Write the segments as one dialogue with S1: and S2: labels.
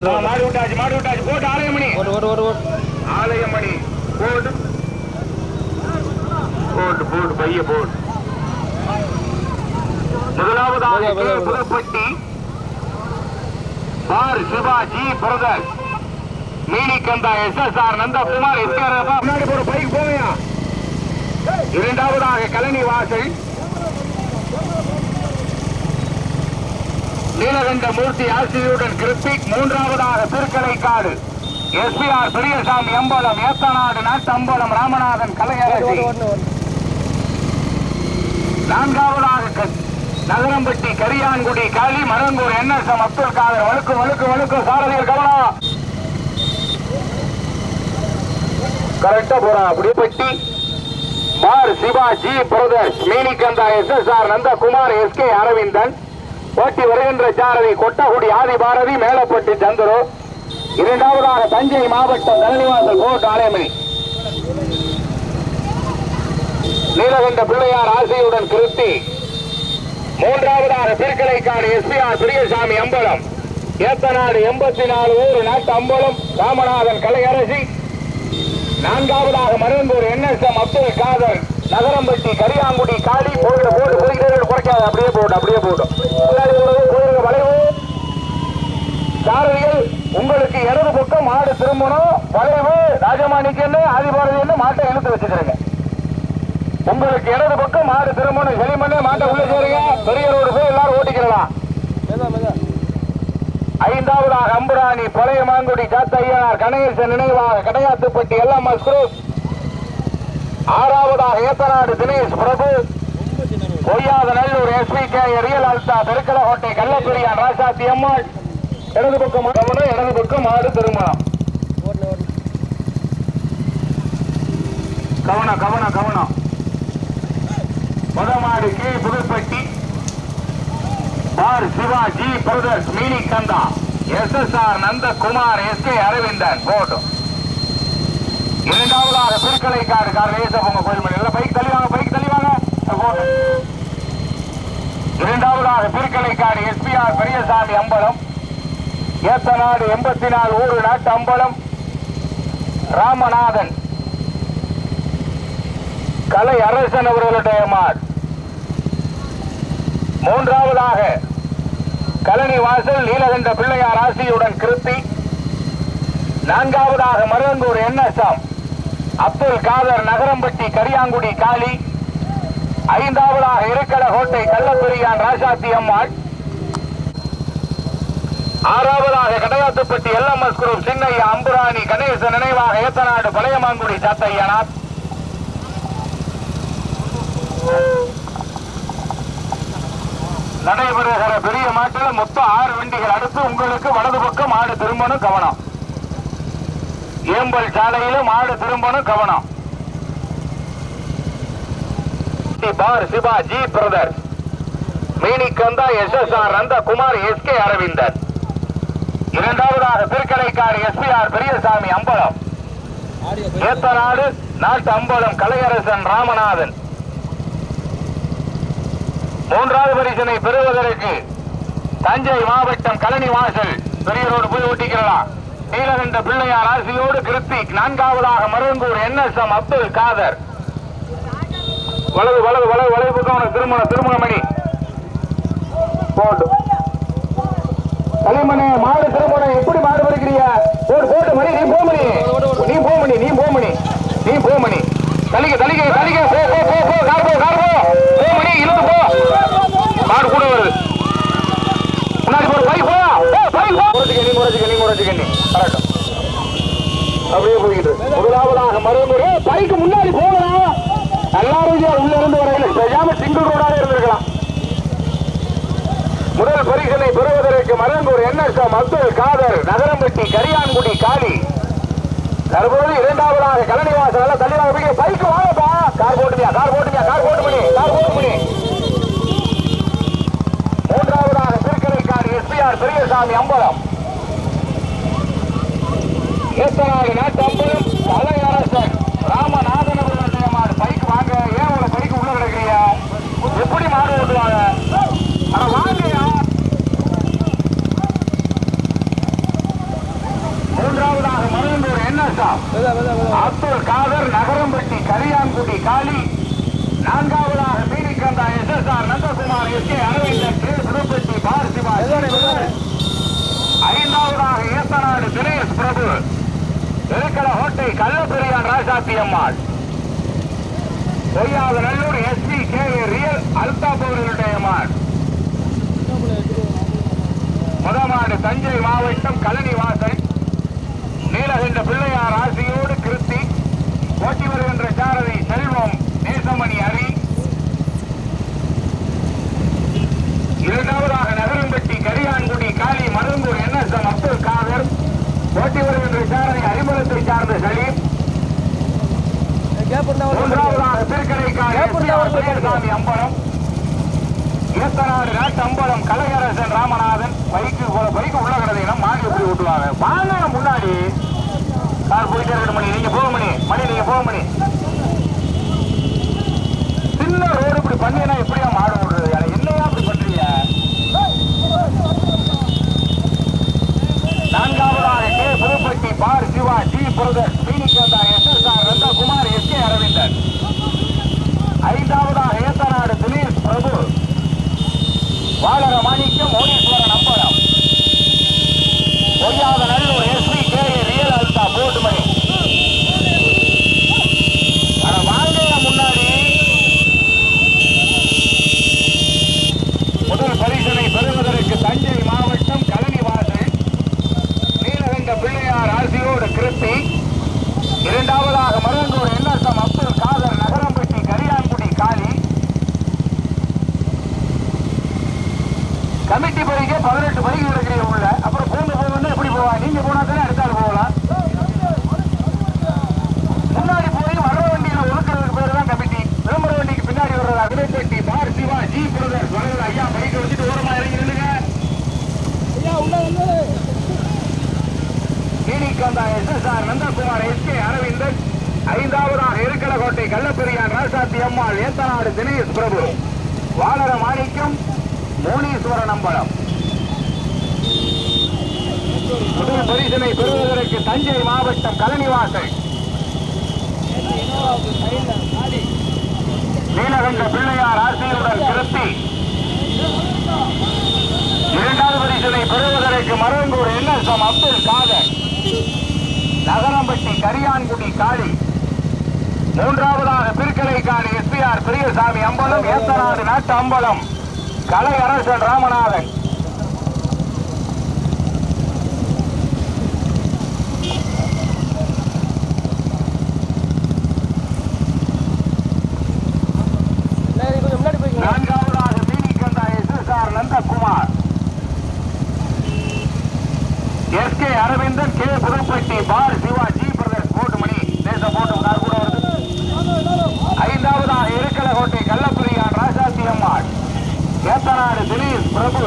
S1: மாடு விட்டாச்சு போட்டு ஆலயமணி ஆலயமணி போட்டு பைய போட்டு முதலாவதாக புதுப்பட்டி பார் சிவாஜி பிரதர் மீனிகந்தா SSR நந்தகுமார் முன்னாடி போற பைக் போவையா. இரண்டாவதாக கலனி வாசல் நீலகண்ட மூர்த்தி ஆசிரியுடன் கிருத்திக். மூன்றாவதாக திருக்கலைக்காடு SPR பெரியசாமி அம்பலம் ஏத்தநாடு நாட்டம்பலம் ராமநாதன் கலையரசி. நான்காவதாக நகரம்பட்டி கரியான்குடி காளி மரங்கூர் NSM அப்துல் காதர். வழுக்கு சாரதிகள் கவனம் கரெக்டா போறா. புதுப்பட்டி பார் Sivaji brothers மீனிகந்தா SSR Nandakumar SK Aravindan. போட்டி வருகின்ற சாரதி கொட்டகுடி ஆதி பாரதி மேலப்பட்டு சந்திரு. இரண்டாவதாக தஞ்சை மாவட்டம் தரணிவாசல் கோட் ஆலயமணி நீலகண்ட பிள்ளையார் ஆசையுடன் கிருத்தி. மூன்றாவதாக திருக்கலைக்காடு SPR பெரியசாமி அம்பலம் ஏத்தநாடு 84 ஊர் நாட்டு அம்பலம் ராமநாதன் கலையரசி. நான்காவதாக மருந்தூர் NSM அப்துல் காதர் நகரம்பட்டி கரியாங்குடி காளி. போட்டு குறைக்காது. அப்படியே போட்டு வளைவு சாரதிகள் உங்களுக்கு இடது பக்கம் மாடு திரும்பணும். வளைவு ராஜமாணிக்கு என்ன ஆதிபாரதி என்ன மாட்டை இழுத்து வச்சுக்கிறீங்க. உங்களுக்கு இடது பக்கம் மாடு திரும்பணும். செலிமண்ணே மாட்டை உள்ள சேருங்க. பெரிய ரோடு போய் எல்லாரும் ஓட்டிக்கலாம். ஐந்தாவதாக அம்புராணி பழைய மாங்குடி சாத்தையனார் கணேசன் நினைவாக கடையாத்துப்பட்டி LMS குரூப். ஆறாவதாக ஏத்தநாடு தினேஷ் பிரபு பொய்யாத நல்லூர் SPK ரியல் அல்தா பெருக்கலகோட்டை கள்ளப்பெரியான் ராசாத்தி அம்மாள். இடது பக்கம் மாடு திருமணம். கவனம் முதமாடு கீழ் புதுப்பட்டி பார் Sivaji brothers மீனிகந்தா SSR Nandakumar SK Aravindan போட்டும். இரண்டாவதாக திருக்கலைக்காடு காரணேசபங்க கோயில் மணி பைக் தள்ளிவாங்க இரண்டாவதாக திருக்கலைக்காடு SPR பெரியசாமி அம்பலம் ஏத்தநாடு 84 ஊர் நாட்டு அம்பலம் ராமநாதன் கலை அரசன் அவர்களுடைய மாடு. மூன்றாவதாக கலனி வாசல் நீலகண்ட பிள்ளையார் ஆசியுடன் கிருத்தி. நான்காவதாக மருந்தூர் NSM அப்துல் காதர் நகரம்பட்டி கரியாங்குடி காளி. ஐந்தாவதாக இருக்கலகோட்டை கள்ளப்பெரியான் ராசாத்தி அம்மாள். ஆறாவதாக கடையாத்துப்பட்டி LMS குரூப் சின்னையா அம்புராணி கணேசன் நினைவாக ஏத்தநாடு பழையமாங்குடி சாத்தையனார். நடைபெறுகிற பெரிய மாட்டில் மொத்தம் 6 வண்டிகள். அடுத்து உங்களுக்கு வலது பக்கம் மாடு திரும்பணும். கவனம். ஏம்பல் சாலையில மாடு திரும்பணும். கவனம். பார் Sivaji brothers மீனிகந்தா SSR Nandakumar SK Aravindan. இரண்டாவதாக திருக்கலைக்காடு SPR பெரியசாமி அம்பலம் ஏத்தநாடு நாட்டு அம்பலம் கலையரசன் ராமநாதன். மூன்றாவது பரிசனை பெறுவதற்கு தஞ்சை மாவட்டம் கலனி வாசல் பெரிய ரோடு போய் ஓட்டிக்கலாம். நீலகண்ட பிள்ளையார் ஆசியோடு கிருத்திக். நான்காவதாக மருங்கூர் NSM அப்துல் காதர். வலது பக்கம் திருமணமணி போட்டு தலைமணி மாடு திருமணம். எப்படி மாடு வருகிறியா? போட்டு மணி நீ போமணி தலிக்க போமணி இழுத்து போ. மாடு கூட வருது. முன்னாடி போற பைக் முறைச்சுக்கண்ணி கரெக்ட். அப்படியே போய்கிட்டு முதலாவதாக மருந்தூர் பைக்கு முன்னாடி போகலாம். எல்லாரும் உள்ள இருந்து வரையில் செய்யாம சிங்கிள் ரோடாக இருந்திருக்கலாம். முதல் பரிசனை பெறுவதற்கு மருந்தூர் NSM அப்துல் காதர் நகரம்பட்டி கரியான்குடி காளி. தற்போது இரண்டாவதாக கலனி வாசல் தள்ளிவாங்க. பைக்கு வாங்கப்பா. கார் போட்டு மணி. மூன்றாவதாக திருக்கலைக்காடு SPR பெரியசாமி அம்பலம் ஏத்தநாடு நாட்டு அம்பலம் கலையரசன் ராமநாதன் அவர்களுடைய மாடு. பைக் வாங்க. ஏன் உங்களை பைக்கு உள்ள கிடக்குறீங்க? எப்படி மாடு ஓட்டுவாங்க? வாங்கயா அப்துல் காதர் நகரம்பட்டி கரியான்குடி காளி. நான்காவதாக Meenikantha SSR Nandakumar SK Aravindan K Pudupatti பார் சிவா. ஐந்தாவதாக Ethanadu Dinesh Prabhu Thirukkalakottai Kallaperiyan Rasathi Ammal. Poyyatha Nallur SP KA real அல்தாபூரினுடைய மாடு. முதமாடு தஞ்சை மாவட்டம் கழனி வாசல் நீலகண்ட பிள்ளையார் ஆசியோடு கிருத்தி. ஓட்டி வருகின்ற சாரதி செல்வம் நேசமணி அரி. இரண்டாவதாக நகரம்பட்டி கரியான்குடி காளி மருங்கூர் NSM அப்துல் காதர். ஓட்டி வருகின்ற சாரதி அரிமளத்தை சார்ந்த சலீம். மூன்றாவதாக திருக்கடைக்காடு அம்பலம். ஏத்தநாடு நாட்டு அம்பலம் கலையரசன் ராமநாதன். பைக்கு உள்ள கிடந்தீங்கன்னா மாடி எப்படி விட்டுவாங்க. வாங்க முன்னாடி கார் போயிட்டே இருக்கணும். மணி நீங்க போக மணி சின்ன ரோடு இப்படி பண்ணினா எப்படியா மாடு விடுறது? என்னையா அப்படி பண்றீங்க? நான்காவதாக கே புதுப்பட்டி பார் Siva G brother மீனிகந்தா SSR Nandakumar SK Aravindan. ஐந்தாவதாக ஏத்தநாடு தினேஷ் பிரபு வாழர மாணிக்கம் மோனீஸ்வரன் அம்பலம். பொய்யாத நல்லூர் SP KA ரியல் அல்தா போட்டுமணி. வாங்க முன்னாடி. முதல் பரிசனை பெறுவதற்கு தஞ்சை மாவட்டம் கழனி வாசல் நீலகண்ட பிள்ளையார் ஆசியோடு கிருத்தி. இரண்டாவதாக மருங்கூர் NSM அப்துல் காதர் நகரம்பட்டி கரியான்குடி காளி. கமிட்டி பரிகை 18 பரிகை இருக்கிறீங்க உள்ள. அப்புறம் போகணும்னா எப்படி போவா? நீங்க போனா தானே அடுத்தாள் போகலாம். முன்னாடி போய் வர வண்டியில ஒதுக்குறதுக்கு பேரு தான் கமிட்டி. விளம்பர வண்டிக்கு பின்னாடி வர்றது அகிலப்பட்டி பார் சிவா ஜி பிரதர் வளர்ந்து. ஐயா பைக்கை வச்சுட்டு ஓரமா இறங்கி நின்னுங்க. மீனிகந்தா SSR நந்தகுமார் SK அரவிந்தன். ஐந்தாவதாக இருக்கலகோட்டை கள்ளப்பெரியான் ராசாத்தி அம்மாள். ஏத்தநாடு தினேஷ் பிரபு வாழர மாணிக்கம் மோனீஸ்வரன் அம்பலம். முதல் பரிசனை பெறுவதற்கு தஞ்சை மாவட்டம் கழனி வாசல் நீலகண்ட பிள்ளையார் ஆசியுடன் கிருத்தி. இரண்டாவது பரிசனை பெறுவதற்கு மருங்கூர் NSM அப்துல் காதர் நகரம்பட்டி கரியான்குடி காளி. மூன்றாவதாக திருக்கடைக்காடு SPR பெரியசாமி அம்பலம். ஏத்தநாடு நாட்டு அம்பலம் கலையரசன் ராமநாதன். நான்காவதாக Meenikantha SSR Nandakumar SK Aravindan K Pudupatti பார் சிவா ஜி பிரதர் போட்டுமணி தேச போட்டு கார் கூட வருது. ஐந்தாவதாக Irukkalakottai Kallaperiyan Rasathi Ammal. Ethanadu Dinesh Prabhu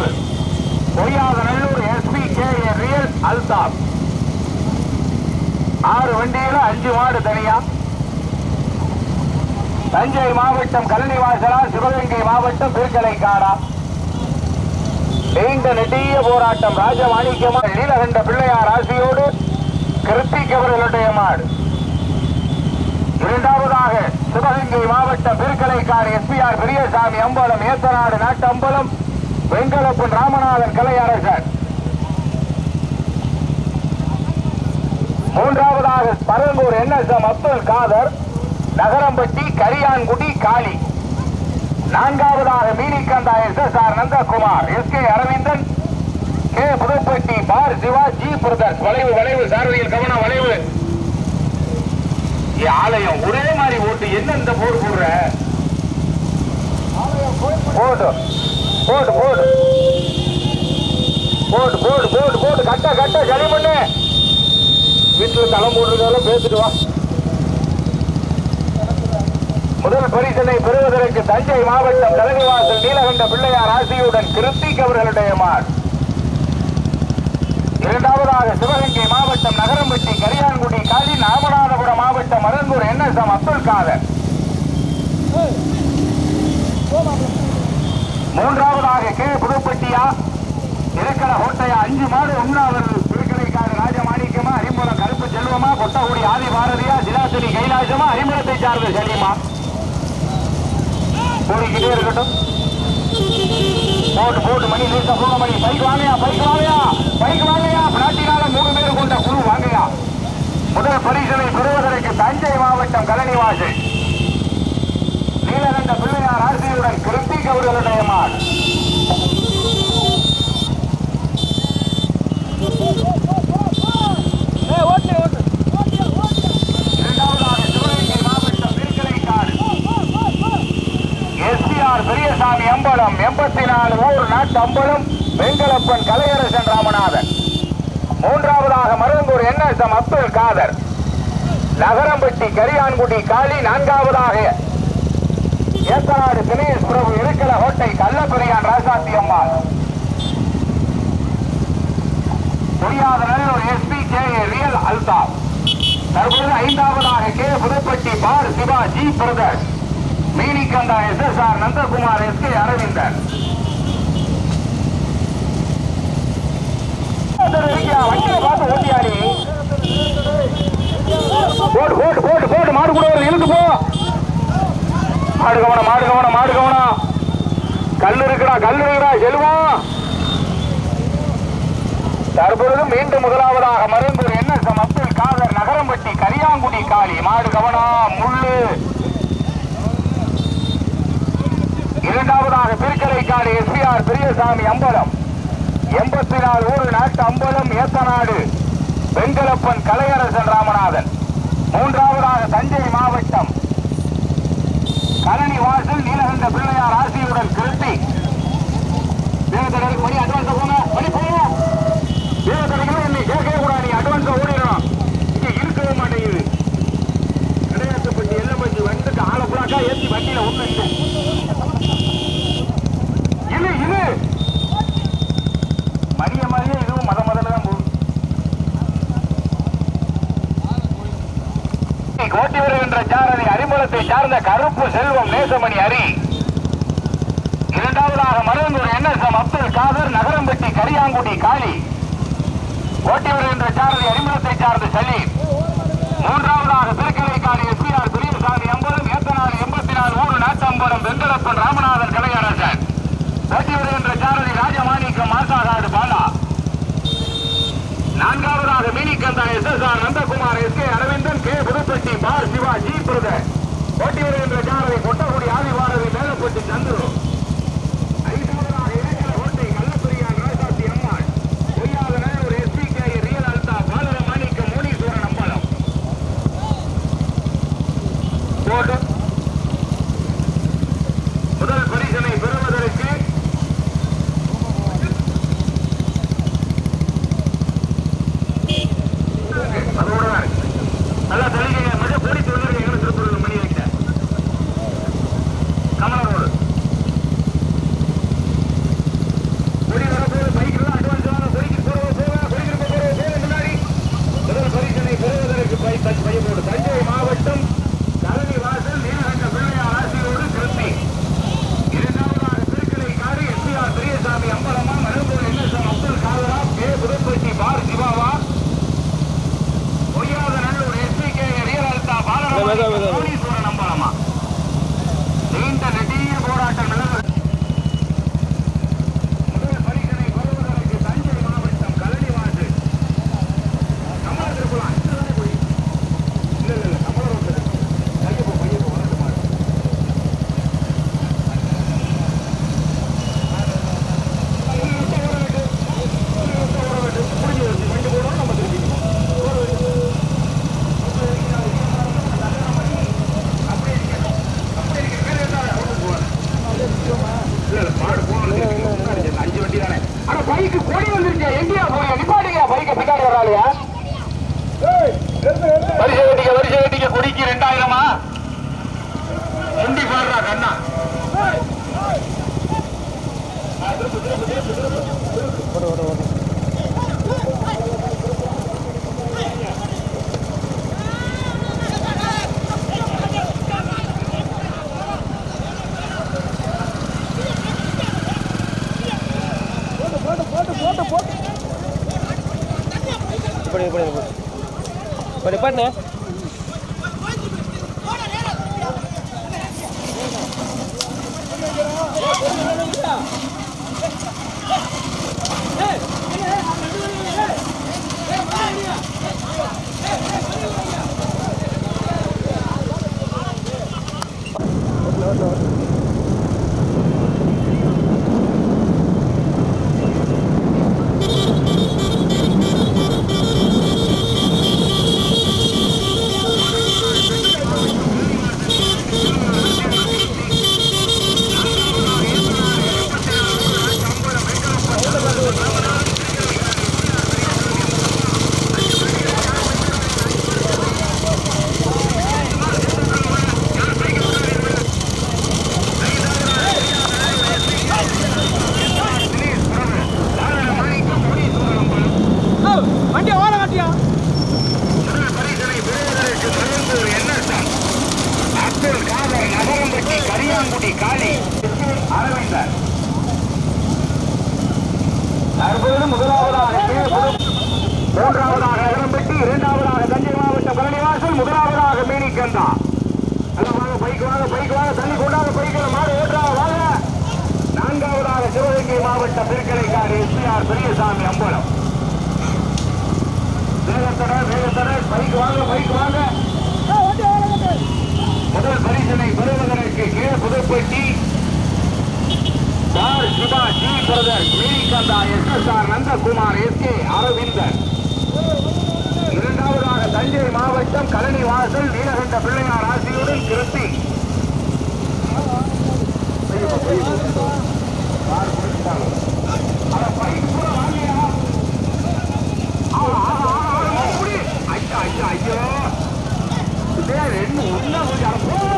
S1: Poyyatha Nallur SP KA real Althaf. 6 வண்டியில 5 மாடு தனியா. தஞ்சை மாவட்டம் கழனி வாசலா சிவகங்கை மாவட்டம் திருக்கலைக்காடா. நீண்ட நெடிய போராட்டம் ராஜமாணிக்கமா நீலகண்ட பிள்ளையார் ஆசியோடு கிருத்திக் அவர்களுடைய மாடு. இரண்டாவதாக சிவகங்கை மாவட்டம் திருக்கலைக்காடு SPR பெரியசாமி அம்பலம். ஏத்தநாடு நாட்டு அம்பலம் வெங்கலப்பன் ராமநாதன் கலையரசன். மூன்றாவதாக பரங்கூர் NSM அப்துல் காதர் நகரம்பட்டி கரியான்குடி காளி. நான்காவதாக Meenikantha SSR Nandakumar SK Aravindan K Pudupatti பார் சிவா ஜி பிரதர்ஸ். வளைவு சாரதியில் கவனம் வளைவு. ஆலயம் ஒரே மாதிரி ஓட்டு என்ன இந்த போடு போடுற? போடு போடு போடு போடு போடு போடு போடு கட்ட சரி பண்ணு. வீட்டுல தளம் போடுறதாலும் பேசிட்டு வா. முதல் பரிசனை பெறுவதற்கு தஞ்சை மாவட்டம் கழனிவாசல் நீலகண்ட பிள்ளையார் ஆசியுடன் கிருத்திக் அவர்களுடைய மாடு. இரண்டாவதாக சிவகங்கை மாவட்டம் நகரம்பட்டி கரியான்குடி காளி. ராமநாதபுரம் மாவட்டம் மருங்கூர் NSM அப்துல் காதர். மூன்றாவதாக கே புதுப்பட்டியா இருக்கல கோட்டையா. 5 மாடு உண்ணாவது திருக்கடைக்காடு ராஜமாணிக்கமா அரிம்பலம் கருப்பு செல்வமா கொட்டகுடி ஆதிபாரதி சார்ந்த சனிமா போய்கிட்டே இருக்கட்டும். போட்டு மணி நீட்ட போன மணி பைக் வாங்கயா பிளாட்டினால 3 பேர் கொண்ட குழு வாங்கயா. முதல் பரிசனை பெறுவதற்கு தஞ்சை மாவட்டம் கலனிவாசல் நீலகண்ட பிள்ளையார் ஆசியுடன் கிருத்திக் அவர்களுடைய மாடு. இரண்டாவதாக சிவகங்கை மாவட்டம் திருக்கலைக்காடு எஸ்பிஆர் பெரியசாமி அம்பலம் 84 ஊர் நாட்டு அம்பலம் வெங்கலப்பன் கலையரசன் ராமநாதன். மூன்றாவதாக மருங்கூர் என்எஸ்எம் அப்துல் காதர் நகரம்பட்டி கரியான்குடி காளி. நான்காவதாக ஏத்தநாடு தினேஷ் பிரபு இருக்கல கோட்டை கள்ளப்பெரியான் ராசாத்தி அம்மாள். முடியாத Nallur SP K real Althaf. தற்போது ஐந்தாவதாக கே புதுப்பட்டி பார் Siva G brothers Meenikanda SSR Nandakumar SK Aravindan. போட்டு மாடு கூட இழுத்து போ. மாடு கவனம் கல்லு இருக்குடா செல்வம். தற்பொழுது மீண்டும் முதலாவதாக மருந்தூர் என்எஸ்எம் அப்துல் காதர் நகரம்பட்டி கரியாங்குடி காளி. மாடு கவனம் முள்ளு. இரண்டாவதாக திருக்கலைக்காடு எஸ்பிஆர் பெரியசாமி அம்பலம் 84 ஊர் நாட்டு அம்பலம் ஏத்தநாடு வெங்கலப்பன் கலையரசன் ராமநாதன். மூன்றாவதாக தஞ்சை மாவட்டம் கலனி வாசல் நீலகண்ட பிள்ளையார் ஆசியுடன் கிருத்தி. தேவதற்கு மணி அட்வான்ஸ் போங்க தேவதற்கு என்னை கேட்கவே கூடாது. நீ அட்வான்ஸ் ஓடிடணும். இங்க இருக்கவே மாட்டேங்குது. கிடையாதுப்பட்டி எல்லம்பட்டி வந்துட்டு ஆளை புறாக்கா ஏற்றி வண்டியில ஒண்ணு இது மணிய மாதிரியே இதுவும் முதல்ல தான் போகும். கோட்டி வருகின்ற சாரதி அறிமுகத்தை சார்ந்த கருப்பு செல்வம் நேசமணி அரி. இரண்டாவதாக மருந்தூர் என்எஸ்எம் அப்துல் காதர் நகரம்பட்டி கரியாங்குடி காளி. கோட்டி வருகின்ற சாரதி அறிமுகத்தை சார்ந்த சலீம். மூன்றாவதாக திருக்கலைக்காடு எஸ்பிஆர் பெரியசாமி அம்பலம் ஏத்தநாடு 84 ஊர் நாட்டு அம்பலம் வெங்கலப்பன் ராமநாதன் கலையரசன். கோட்டி வருகின்ற சாரதி ராஜமாணிக்கம் மாசாகாடு பாலா. நான்காவதாக Meenikantha SSR Nandakumar SK Aravindan K Pudupatti பார் சிவா ஜி பிரதர். போட்டி வருகின்ற சாரதி கொட்டகுடி ஆதிவாரதி மேலப்பட்டி சந்துரு. ஐந்தாவதாக இடைக்கல கோட்டை Kallaperiyan Rasathi Ammal. Poyyatha Nallur SP K real அல்தா பாலர மாணிக்கம் முனீஸ்வரன் அம்பலம். போட்டு முதல் பரிசனை பெறுவதற்கு நல்லா தெளிங்க. மிக போடி சொல்லுங்க. எங்களை திருப்பூர் மணி வைக்க கமலரோடு பொடி வரப்போது பைக்கெல்லாம் அட்வான்ஸ் வாங்க. பொடிக்கு போக முன்னாடி முதல் பரிசனை பெறுவதற்கு பைய போடு. தஞ்சை மாவட்டம் கலனி வாசல் நீலகண்ட பிள்ளையார் ஆசியோடு கிருத்தி. இரண்டாவதாக திருக்கலைக்காடு எஸ்பிஆர் பெரியசாமி அம்பலமா மருந்தூர் என்எஸ்எம் அப்துல் காதரா கே புதுப்பட்டி பார் சிவாவா. Poyyatha Nallur SP K real அல்தா பாலராமன் அம்பலமா. நீண்ட நெடிய போராட்டம் நிலவு. முதல் பரிசனை பெறுவதற்கு தஞ்சை மாவட்டம் கலனிவாசல் கமல திருப்பலாம். இல்ல கமல ரோடு பையப்போ வளர்ந்து மாடு. முடிஞ்சு வச்சு வண்டி போடணும். நம்ம திருப்பிக்கணும். அஞ்சு வண்டி தானே. ஆனா பைக்கு கொடி வந்துருச்சு. எங்கேயா போய் நிப்பாட்டுங்க. பைக்கை பின்னாடி வராலையா? வரிசை கட்டிக்க கொடிக்கு 2000 வண்டி பாடுறா கண்ணா.
S2: பண்ணு
S1: மூன்றாவதாக நகரம்பட்டி, இரண்டாவதாக தஞ்சை மாவட்டம் கலனிவாசல், முதலாவதாக மீனிக்கந்தா. பைக்கு வாங்க தண்ணி கொண்டாங்க பைக்கில் மாடு ஓட்டுறாங்க வாங்க. நான்காவதாக சிவகங்கை மாவட்டம் திருக்கலைக்காடு எஸ்பிஆர் பெரியசாமி அம்பலம். வேகத்தட பைக்கு வாங்க. முதல் பரிசனை பெறுவதற்கு கீழே Pudupatti Siva G brother மீனிகந்தா SSR Nandakumar SK Aravindan. இரண்டாவதாக தஞ்சை மாவட்டம் கலனிவாசல் நீலகண்ட பிள்ளையார் ஆசியுடன் கிருத்தி. ஐயோ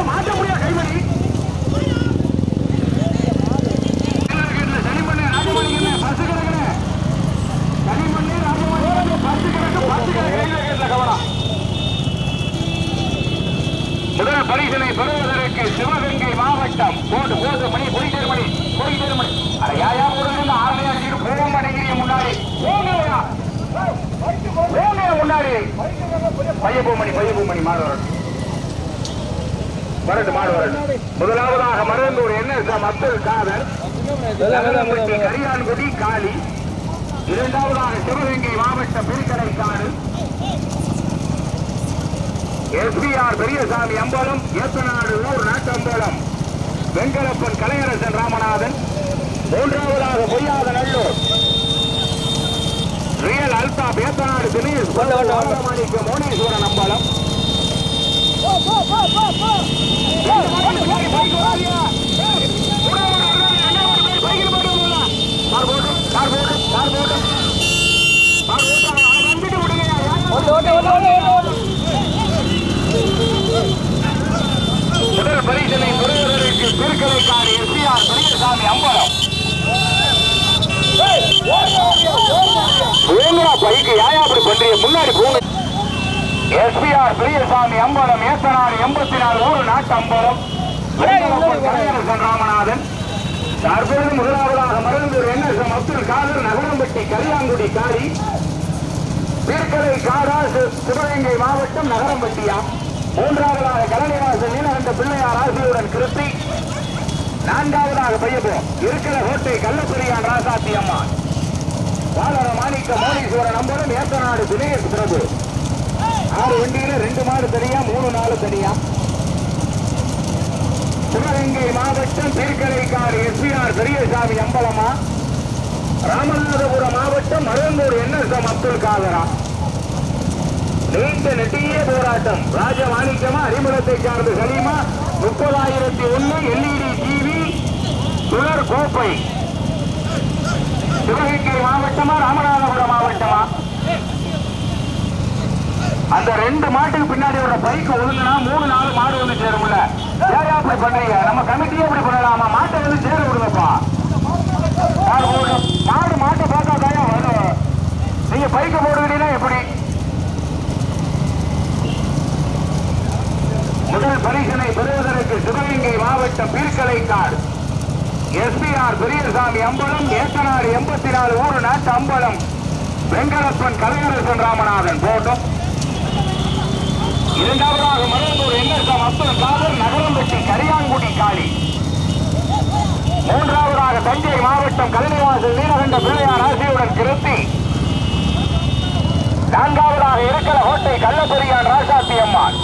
S1: மாற்ற முடியாது கைமணி. முதல் பரிசனை பெறுவதற்கு சிவகங்கை மாவட்டம் போட்டு மணி பொய்தேர் மணி யாயா போடுறது ஆரணையா போக மாட்டேங்கிறீங்க முன்னாடி முன்னாடி பையப்பூமணி மாடு வரட்டு. முதலாவதாக மருந்தூர் NSM அப்துல் காதர் கரியான்குடி காளி. இரண்டாவதாக சிவகங்கை மாவட்டம் பெருக்கடைக்காடு SBR பெரியசாமி அம்பலம், ஏத்தநாடு ஊர் நாட்டம்பலம் வெங்கலப்பன் கலையரசன் ராமநாதன். மூன்றாவதாக பொய்யாத நல்லூர் ரியல் அல்தாப் ஏத்தநாடு தினேஷ் மாணிக்க மோனீஸ்வரன் அம்பலம். முதல் பரிசனை பெறுவதற்கு திருக்கலைக்காடு SBR பெரியசாமி அம்பலம். பைக்கு யாயா அப்படி பண்றீங்க முன்னாடி போங்க. SBR பெரியசாமி அம்பலம், ஏத்தநாடு 84 ஊர் நாட்டு அம்பலம் கலையரசன் ராமநாதன். தற்போது முதலாவதாக மருந்தூர் NSM அப்துல் காதர் நகரம்பட்டி கரியாங்குடி காரி. தீர்க்கலை காடா சிவகங்கை மாவட்டம் நகரம்பட்டியா. மூன்றாவதாக கலனிவாசல் நீலகண்ட பிள்ளையார் ஆசியுடன் கிருத்தி. நான்காவதாக பையப்போம் இருக்கிற கோட்டை கள்ளப்பெரியான் ராசாத்தி அம்மான். வாழற மாணிக்க மோனீஸ்வரன் அம்பலம், ஏத்தநாடு தினேஷ் பிரபு. 6 வண்டியில 2 மாடு தனியா 3 நாள் தனியா. சிவகங்கை மாவட்டம் தீர்க்கலைக்காடு SBR பெரியசாமி அம்பலமா. ராமநாதபுரம் மாவட்டம் மருந்தூர் NSM அப்துல் காதரா. நீண்ட நெட்டியே போராட்டம். ராஜமாணிக்கமா, அறிமுகத்தை சார்ந்த சலீமா. 30,001 LED TV சுழற் கோப்பை. சிவகங்கை மாவட்டமா ராமநாதபுரம் மாவட்டமா? அந்த 2 மாட்டுக்கு பின்னாடி ஒரு பைக் ஒழுங்குனா 3-4 மாடு வந்து சேரும்ல. ஏன் அப்படி பண்றீங்க? நம்ம கமிட்டியே அப்படி பண்ணலாமா? மாட்டை வந்து சேர விடுங்கப்பா. மாட்டை பார்த்தா தாயா வரும். நீங்க பைக்க போடுவீங்கன்னா எப்படி? முதல் பரிசனை பெறுவதற்கு சிவகங்கை மாவட்டம் பீர்க்கலைக்காடு SBR பெரியசாமி அம்பலம், ஏத்தநாடு 84 ஊர் நாட்டு அம்பலம் வெங்கலப்பன் கலையரசன் ராமநாதன் போட்டும். இரண்டாவதாக மருந்தூர் NSM அப்துல் காதர் நகரம்பட்டி கரியாங்குடி காளி. மூன்றாவதாக தஞ்சை மாவட்டம் கல்விவாசல் நீலகண்ட பிள்ளையார் ஆசியுடன் கிருத்தி. நான்காவதாக இருக்கிற கோட்டை கள்ளப்பெரியான் ராசாத்தி அம்மாள்.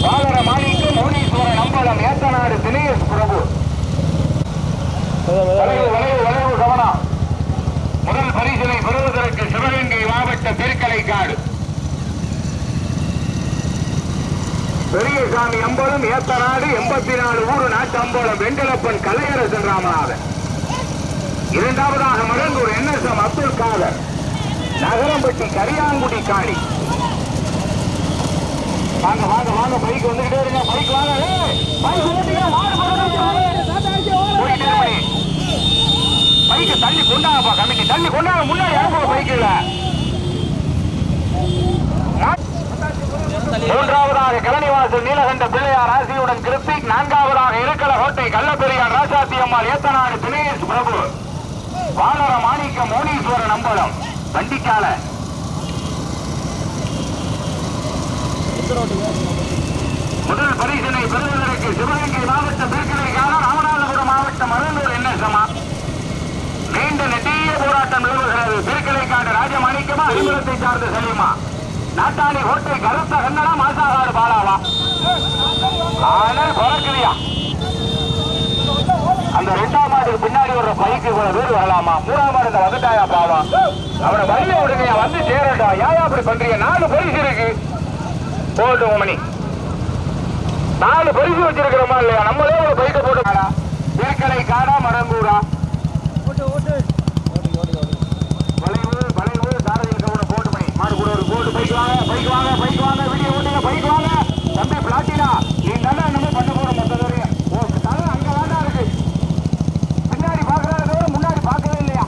S1: பாலர மாணிக்கு மௌனீஸ்வரன் அம்பலம் ஏத்தநாடு தினேஷ் பிரபு. வளைவு கவனம். முதல் பரிசினை பெறுவதற்கு சிவகங்கை மாவட்ட திருக்கலைக்காடு பெரியசாமி அம்பலம் ஏத்தநாடு 84 ஊரு நாட்டு அம்பலம் வெங்கலப்பன் கலையரசன் ராமநாதன். இரண்டாவதாக மடங்கூர் NSM அப்துல் காதர் நகரம்பட்டி கரியாங்குடி காளி. வாங்க வாங்க வாங்க, பைக் வந்துகிட்டே இருங்க. பைக் வாங்க, பைக்கு தள்ளி கொண்டாங்கப்பா. கமிட்டி தள்ளி கொண்டாங்க, முன்னாடி அனுப்புற பைக்கில். மூன்றாவதாக கலனிவாசல் நீலகண்ட பிள்ளையார் ஆசியுடன் கிருத்திக். நான்காவதாக இருக்கல கோட்டை கள்ளப்பெரியார் ராசாத்தி அம்மாள் ஏத்தநாடு தினேஷ் பிரபு. வானர மாணிக்கம் மௌனீஸ்வரன் அம்பலம் வண்டிக்கால. முதல் பரிசினை பெறுவதற்கு சிவகங்கை மாவட்ட திருக்கலைக்கான ராமநாதபுரம் மாவட்டம் அருந்தூர் NSM. நீண்ட நெடிய போராட்டம் நிலவுகிறது. திருக்கலைக்காடு ராஜமாணிக்கமா அறிமுகத்தை சார்ந்த செல்லுமா நாட்டாளி கோட்டை கருத்த கண்ணனா மாசாகாடு பாலாவா ஆனால் பறக்கலையா. அந்த இரண்டாம் மாட்டுக்கு பின்னாடி வர்ற பைக்கு இவ்வளவு பேர் வரலாமா? மூணாம் மாடு இந்த வந்துட்டாயா பாவம், அவனை வழியை விடுங்க, வந்து சேரட்டா. ஏன் அப்படி பண்றீங்க? 4 பரிசு இருக்கு. போட்டு மணி 4 பரிசு வச்சிருக்கிறோமா இல்லையா? நம்மளே ஒரு பைக்கை போட்டு திருக்கலை காடா மரங்கூரா வளைவு சாரதியில் கவுன போட்டு மணி மாடு கூட ஒரு போட்டு பைக் வாங்க பைக் வாங்க பைக் வாங்க வீடியோ ஓட்டுங்க பைக் வாங்க. தம்பி பிளாட்டினா நீ நல்லா நம்ம பண்ண போற மொத்த தூரம் தலை அங்க வேண்டா இருக்கு. பின்னாடி பாக்குறத தவிர முன்னாடி பார்க்கவே இல்லையா?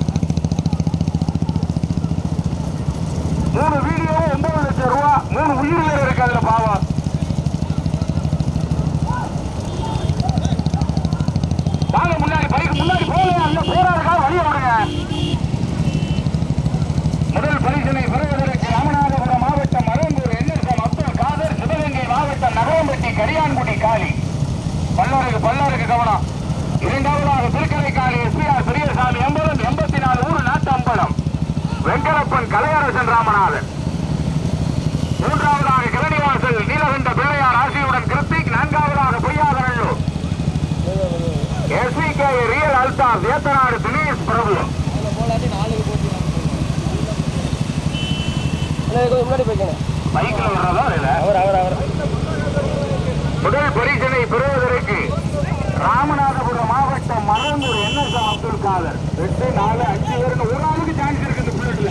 S1: 3 வீடியோ 9 லட்சம் ரூபா. 3 உயிர்கள் இருக்கு அதுல பாவம். வாங்க முன்னாடி பைக் முன்னாடி போகலையா? அந்த போராடுக்கா வழிய விடுங்க. முதல் பரிசினை பெறுவதற்கு ராமநாதபுரம் மாவட்டம் அருந்தூர் NSM அப்துல் காதர். சிவகங்கை மாவட்டம் நகரம்பட்டி கரியான்குடி காளி. பல்லருக்கு கவனம். இரண்டாவதாக திருக்கலைக்காளி SPR பெரியசாமி அம்பலம் 84 ஊரு நாட்டு அம்பலம் வெங்கலப்பன் கலையரசன் ராமநாதன். மூன்றாவதாக கிரணிவாசல் நீலகண்ட பிள்ளையார் ஆசியுடன் கிருத்திக். நான்காவதாக பொய்யாதரல்லூர் SVK ரியல் அல்தாப் ஏத்தநாடு தினேஷ் பிரபு. பைக்கில் வர்றதா முதல் பரிசனை பெறுவதற்கு ராமநாதபுரம் மாவட்டம் மரங்கூர் NSM அப்துல் காதர். 8, 4, 5 பேருக்கு ஒரு ஆளுக்கு சான்ஸ் இருக்கு. இந்த புல்லட்ல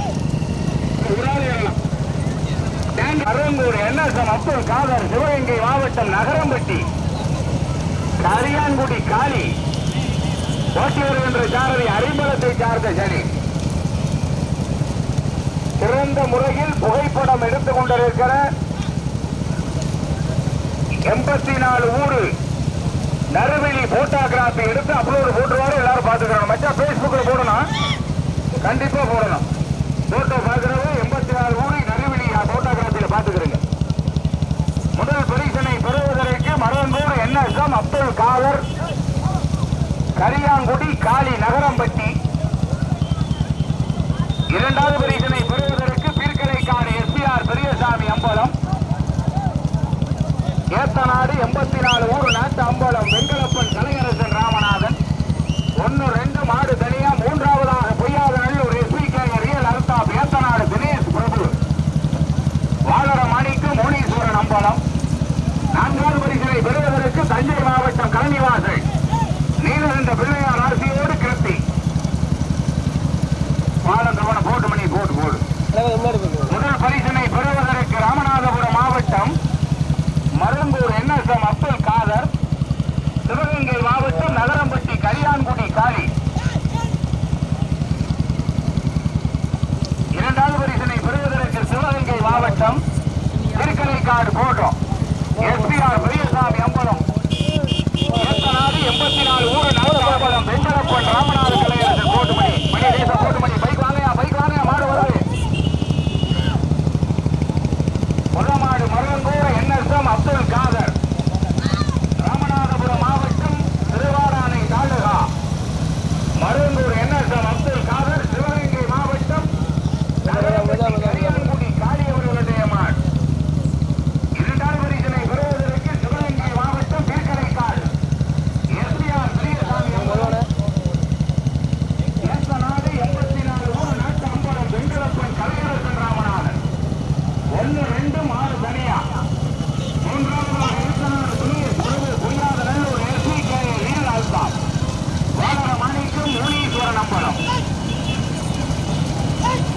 S1: ஒரு ஆள் ஏறலாம். மரங்கூர் NSM அப்துல் காதர். சிவகங்கை மாவட்டம் நகரம்பட்டி கரியான்குடி காளி. ஓட்டி வருகின்ற சாரதி அறிம்பலத்தை சார்ந்த சனி. சிறந்த முறையில் புகைப்படம் எடுத்துக் கொண்டிருக்கிற 84 ஊரு நறுவெளி போட்டோகிராபி எடுத்து அப்லோடு போட்டுருவாரு. எல்லாரும் பாத்துக்கிறாங்க. மச்சா பேஸ்புக்ல போடணும், கண்டிப்பா போடணும். போட்டோ பாக்குறது 84 ஊரு நறுவெளி போட்டோகிராபியில பாத்துக்கிறீங்க. முதல் பரிசனை பெறுவதற்கு மரங்கூர் NSM அப்துல் காதர் கரியாங்குடி காளி நகரம்பட்டி. இரண்டாவது பரிசனை பெறுவதற்கு பீர்க்கலைக்காடு SPR பெரியசாமி அம்பலம் ஏத்தநாடு 84 ஊரு நாட்டு அம்பலம் வெங்கலப்பன் கலையரசன் ராமநாதன். 1, 2 மாடு தனியா. மூன்றாவதாக பொய்யாதநல்லூர் SVK ரியல் அல்தாப் ஏத்தநாடு தினேஷ் பிரபு. வானர மாணிக்கு மௌனீஸ்வரன் அம்பலம். நான்காவது பரிசனை பெறுவதற்கு தஞ்சை மாவட்டம் கலனிவாசல் நீலகண்ட பிள்ளையார் ஆசியோடு கிருத்தி. பாலந்தவன போட்டு மணி போட்டு போடு. முதல் பரிசனை பெறுவதற்கு ராமநாதபுரம் மாவட்டம் மருங்கூர் NSM அப்துல் காதர். சிவகங்கை மாவட்டம் நகரம்பட்டி கரியான்குடி காளி. இரண்டாவது பரிசனை பெறுவதற்கு சிவகங்கை மாவட்டம் திருக்கலைக்காடு போட்டோம் SPR பெரியசாமி அம்பலம் ஏத்தநாடு 84 ஊரு நாட்டு அம்பலம் வெங்கலப்பன் ராமநாத கலையரசன். போட்டு மணி மணி தேச போட்டு மணி பைக் வாங்கயா மாடு வருது. முதல் மாடு மருங்கூர் NSM அப்துல் காதர்.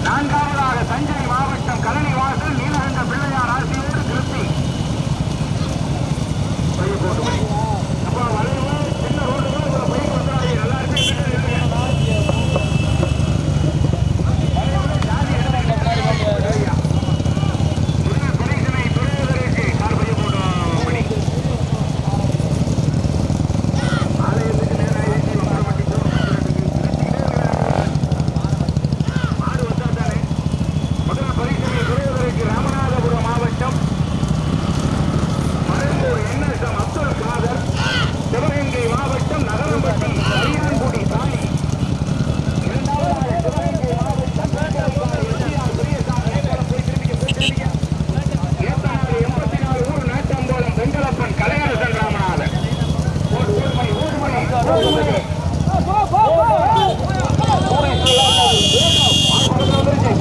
S1: நான்காவதாக தஞ்சை மாவட்டம் கழனி வாசல் நீலகண்ட பிள்ளையார் ஆசியோடு திருப்தி அப்போ வளைவு சின்ன ரோடு பைக் வந்தாங்க நல்லா இருக்கு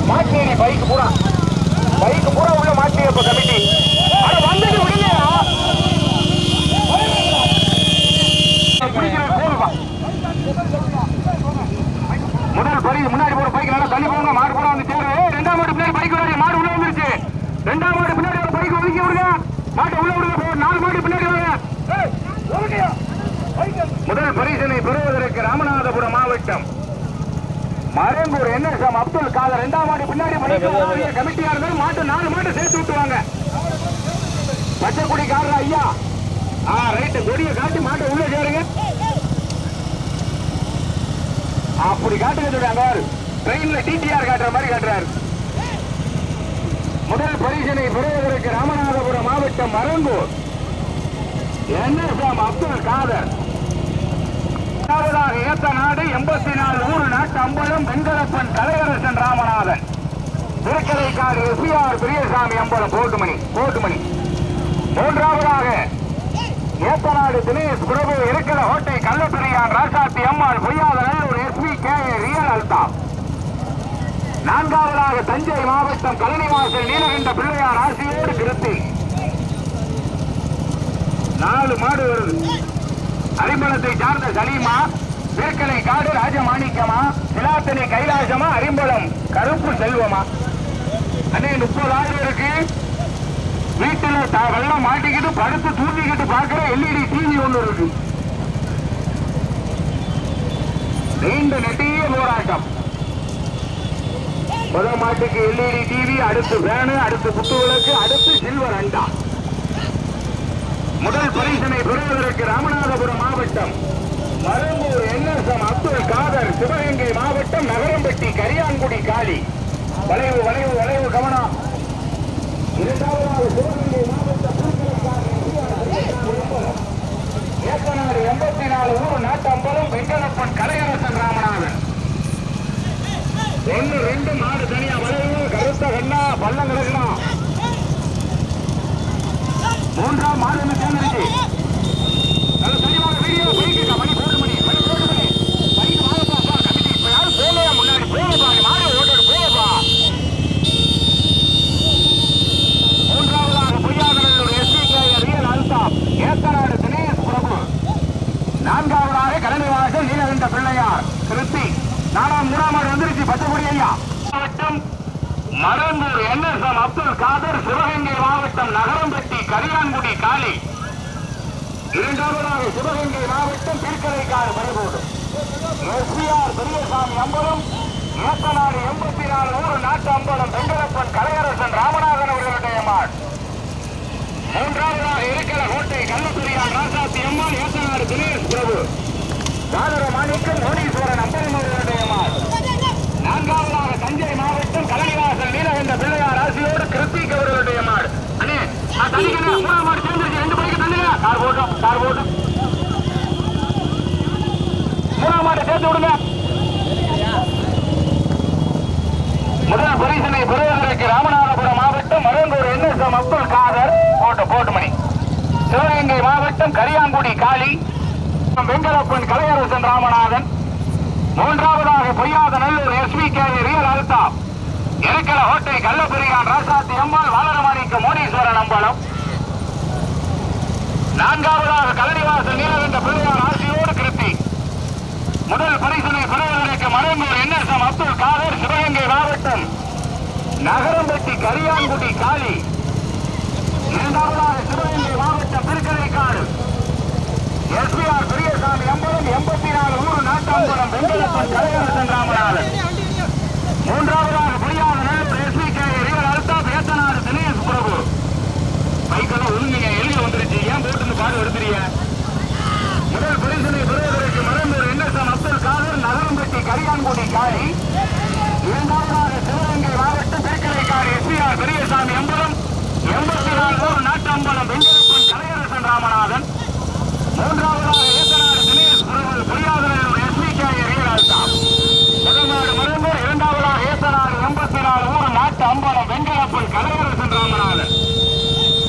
S1: மாட்டேரி பைக் பூரா உள்ள மாட்டேரி இப்ப கமிட்டி வந்துட்டு விடுங்க முதல் பரிசு முன்னாடி போற பைக் நல்லா தள்ளி போங்க மாடு பூரா வந்து சேரு ரெண்டாம் மாடு பின்னாடி பைக் விடாது மாடு உள்ள வந்துருச்சு ரெண்டாம் மாடு பின்னாடி ஒரு பைக் ஒதுக்கி விடுங்க மாட்டை உள்ள விடுங்க 4 மாடு பின்னாடி வாங்க முதல் பரிசினை பெறுவதற்கு ராமநாதபுரம் மாவட்டம் மரங்கூர் என்எஸ்எம் அப்துல் காதர் 2ஆம் ஆண்டு பின்னாடி கமிட்டியா இருந்தாலும் மாட்டு 4 மாட்டு சேர்த்து விட்டுவாங்க பச்சைக்குடி காரர் ஐயா ரைட்டு கொடியை காட்டி மாட்டை உள்ள சேருங்க அப்படி காட்டுங்க சொல்றாங்க ட்ரெயின்ல டிடிஆர் காட்டுற மாதிரி காட்டுறாரு முதல் பரிசினை பெறுவதற்கு ராமநாதபுரம் மாவட்டம் மரங்கூர் என்எஸ்எம் அப்துல் காதர் ஏத்த நாடு 84 ஊர் நாட்டு அம்பலம் வெங்கடப்பன் கலையரசன் ராமநாதன் திருக்கலைக்காடு எஸ்பிஆர் பெரியசாமி அம்பலம் கோட்டுமணி மூன்றாவதாக ஏத்த நாடு தினேஷ் பிரபு இருக்கிற கோட்டை Kallaperiyan Rasathi Ammal Poyyatha Nallur SP K real Althaf நான்காவதாக தஞ்சை மாவட்டம் கழனிவாசல் நீலகண்ட பிள்ளையார் ஆசியோடு திருத்தி 4 மாடு வருது அரிம்பலத்தை சார்ந்த சலீமா வேர்க்கலை காடு ராஜமாணிக்கமா சிலாத்தனை கைலாசமா அரிம்பலம் கருப்பு செல்வமா அண்ணே 30,000 இருக்கு வீட்டுல வெள்ளம் மாட்டிக்கிட்டு படுத்து தூண்டிக்கிட்டு பார்க்கிற எல்இடி டிவி ஒண்ணு இருக்கு நீண்ட நெட்டிய போராட்டம் முதல் மாட்டுக்கு எல்இடி டிவி அடுத்து வேனு அடுத்து குத்து விளக்கு அடுத்து சில்வர் அண்டா முதல் பரிசனை பெறுவதற்கு ராமநாதபுரம் மாவட்டம் மரங்கூர் என்எஸ்எம் அப்துல் காதர் சிவகங்கை மாவட்டம் நகரம்பட்டி கரியான்குடி காளி வளைவு கவனம் இரண்டாவதாக சிவகங்கை மாவட்டம் ஏக்கநாடு 84 ஊர் நாட்டம்பலம் வெங்கடப்பன் கலையரசன் ராமநாதன் 1-2 மாடு தனியா வளைவு கருத்த கண்ணா பள்ளம் கிடக்கணும் 3ஆம் மாடு என்ன சேர்ந்துருச்சு நல்ல தெளிவான வீடியோ பைக்கு மணி போட்டு மணி பைக்கு வாங்கப்பா கமிட்டி இப்ப யாரும் போகலையா முன்னாடி போகப்பா மாடு ஓட்டு போகப்பா 3ஆவதாக பொய்யாதனூர் எஸ்பிகே ரியல் அல்தாப் ஏத்தநாடு தினேஷ் பிரபு 4ஆவதாக கழனிவாசல் நீலகண்ட பிள்ளையார் திருப்தி 3ஆம் மாடு வந்துருச்சு பச்சைக்குடி ஐயா மாவட்டம் மரங்கூர் என்எஸ்எம் அப்துல் காதர் சிவகங்கை மாவட்டம் நகரம்பட்டி கரியான்குடி காளி 2ஆவதாக சிவகங்கை மாவட்டம் திருக்கலைக்காடு மறைபோடு எஸ்பிஆர் பெரியசாமி அம்பலம் ஏத்தநாடு 84 ஊர் நாட்டு அம்பலம் வெங்கடப்பன் கலையரசன் ராமநாதன் அவர்களுடைய மாடு 3ஆவதாக இருக்கிற கோட்டை கள்ளப்பெரியான் ராசாத்தி அம்மாள் ஏத்தநாடு தினேஷ் பிரபு சாதர மாணிக்கம் மோனீஸ்வரன் அம்பலம் அவர்களுடைய மாடு 4ஆவதாக தஞ்சை மாவட்டம் கழனிவாசல் நீலகண்ட பிள்ளையார் ஆசியோடு கிருத்திக் அவர்களுடைய மாடு அண்ணே தண்ணிக்கண்ணே 3ஆம் மாடு சேர்ந்துருச்சு 2 பைக்கு தண்ணியா கார் போட்டோம் 3ஆம் மாட்டை சேர்த்து விடுங்க முதல் பரிசனை பெறுவதற்கு ராமநாதபுரம் மாவட்டம் மரங்கூர் என்எஸ்எம் அப்துல் காதர் போட்டுமணி சிவகங்கை மாவட்டம் கரியாங்குடி காளி வெங்கடப்பன் கலையரசன் ராமநாதன் 3ஆவதாக பொய்யாத நல்லூர் எஸ்பிகே ரியல் அல்தாப் இருக்கிற கோட்டை கள்ளப்பெரியான் ராசாத்தி அம்மாள் வாலரமாணிக்க மோனீஸ்வரன் அம்பலம் 4ஆவதாக கழனிவாசல் நீலகண்ட பிள்ளையார் ஆசியோடு கிருத்தி முதல் பரிசனை பெறுவதற்கு மரங்கூர் என்எஸ்எம் அப்துல் காதர் சிவகங்கை மாவட்டம் நகரம்பட்டி கரியான்குடி காளி. இரண்டாவதாக சிவகங்கை மாவட்டம் திருக்கரைக்காடு எஸ்பிஆர் பெரியசாமி அம்பலம் 84 ஊர் நாட்டாம்பலம் வெங்கடப்பன் கலையரசன் ராமநாதன். மூன்றாவதாக புரியாத நேரத்தில் எஸ்பிகே ரியல் அல்தாப் ஏத்தனாடு தினேஷ் பிரபு. பைக்கெல்லாம் ஒழுங்குங்க, எழுதி வந்துருச்சு, ஏன் போட்டு பாடு எடுத்துறீங்க? முதல் பரிசனை பெறுவதற்கு மரம்பூர் என்எஸ்எம் அப்துல் காதர் நகரம்பட்டி கரியான்குடி காளி. இரண்டாவதாக சிவகங்கை மாவட்டம் திருக்கரைக்காடு எஸ்பிஆர் பெரியசாமி அம்பலம் 84 ஊர் நாட்டாம்பலம் வெங்கடப்பன் கலையரசன் ராமநாதன். மூன்றாவதாக ஏத்தனாடு தினேஷ் பிரபு புரியாதனூர் எஸ்பிகே ரியல் அல்தாப். முதல்நாடு மருந்தூர். இரண்டாவதாக ஏத்தனாடு 84 ஊர் நாட்டு அம்பலம் வெங்கடப்பன் கலையரசன் ராமநாதன்.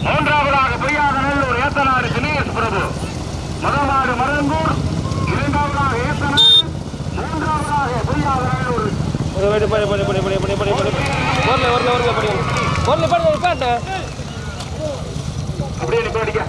S1: மூன்றாவதாக புரியாதநல்லூர் ஏத்தனாடு தினேஷ் பிரபு. முதல்நாடு மருந்தூர். இரண்டாவதாக ஏத்தனாடு. மூன்றாவதாக புரியாதநல்லூர். அப்படியே நிப்பாட்டிக்க.